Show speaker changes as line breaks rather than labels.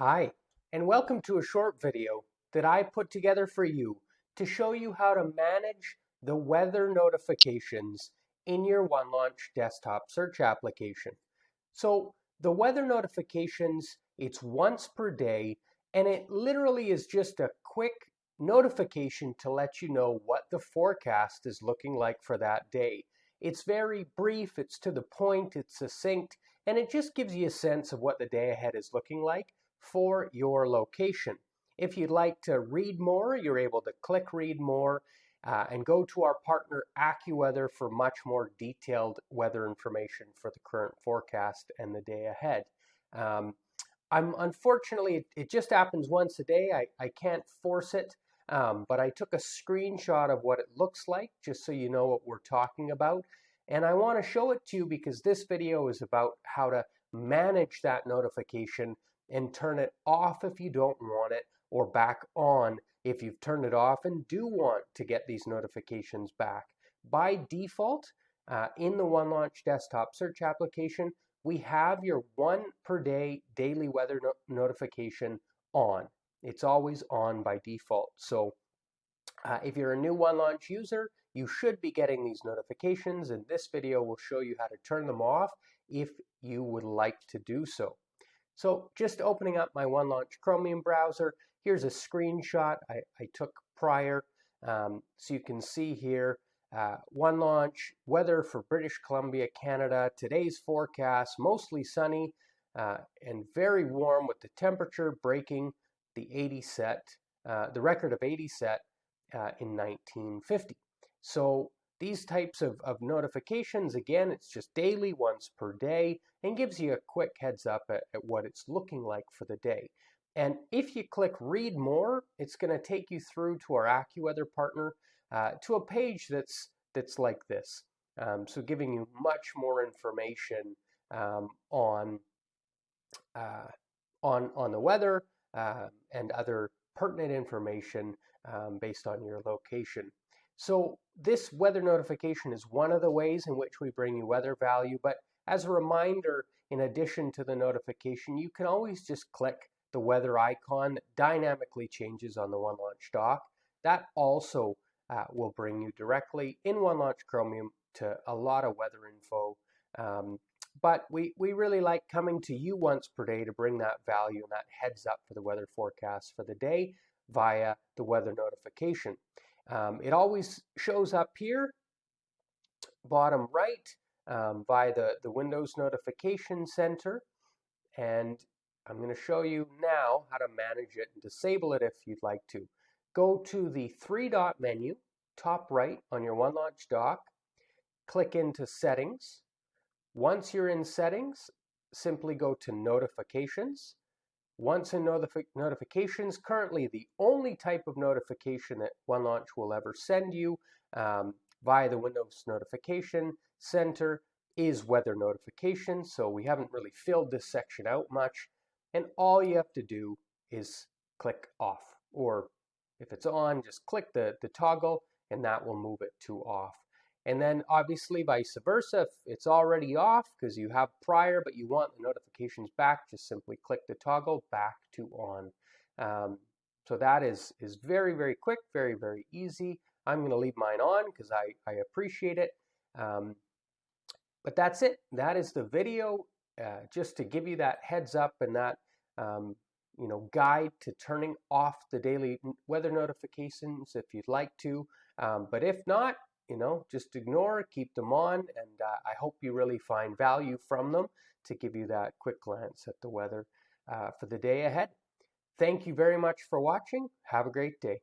Hi, and welcome to a short video that I put together for you to show you how to manage the weather notifications in your OneLaunch desktop search application. So the weather notifications, it's once per day, and it literally is just a quick notification to let you know what the forecast is looking like for that day. It's very brief, it's to the point, it's succinct, and it just gives you a sense of what the day ahead is looking like for your location. If you'd like to read more, you're able to click read more and go to our partner AccuWeather for much more detailed weather information for the current forecast and the day ahead. Unfortunately, it just happens once a day. I can't force it, but I took a screenshot of what it looks like just so you know what we're talking about. And I want to show it to you because this video is about how to manage that notification and turn it off if you don't want it, or back on if you've turned it off and do want to get these notifications back. By default, in the OneLaunch desktop search application, we have your one per day daily weather notification on. It's always on by default. So if you're a new OneLaunch user, you should be getting these notifications, and this video will show you how to turn them off if you would like to do so. So just opening up my OneLaunch Chromium browser, here's a screenshot I took prior. So you can see here, OneLaunch, weather for British Columbia, Canada. Today's forecast, mostly sunny and very warm with the temperature breaking the 80 set, the record of 80 set in 1950. So these types of notifications, again, it's just daily, once per day, and gives you a quick heads up at what it's looking like for the day. And if you click read more, it's going to take you through to our AccuWeather partner to a page that's like this. So giving you much more information on the weather and other pertinent information based on your location. So this weather notification is one of the ways in which we bring you weather value, but as a reminder, in addition to the notification, you can always just click the weather icon that dynamically changes on the OneLaunch dock. That also will bring you directly in OneLaunch Chromium to a lot of weather info. But we really like coming to you once per day to bring that value and that heads up for the weather forecast for the day via the weather notification. It always shows up here, bottom right, by the Windows Notification Center. And I'm going to show you now how to manage it and disable it if you'd like to. Go to the three-dot menu, top right on your OneLaunch dock, click into Settings. Once you're in Settings, simply go to Notifications. Once in notifications, currently the only type of notification that OneLaunch will ever send you via the Windows Notification Center is weather notifications. So we haven't really filled this section out much. And all you have to do is click off. Or if it's on, just click the toggle and that will move it to off. And then obviously vice versa, if it's already off because you have prior but you want the notifications back, just simply click the toggle back to on. So that is very, very quick, very, very easy. I'm going to leave mine on because I appreciate it. But that's it. That is the video, just to give you that heads up and that guide to turning off the daily weather notifications if you'd like to. But if not, just ignore, keep them on, and I hope you really find value from them to give you that quick glance at the weather for the day ahead. Thank you very much for watching. Have a great day.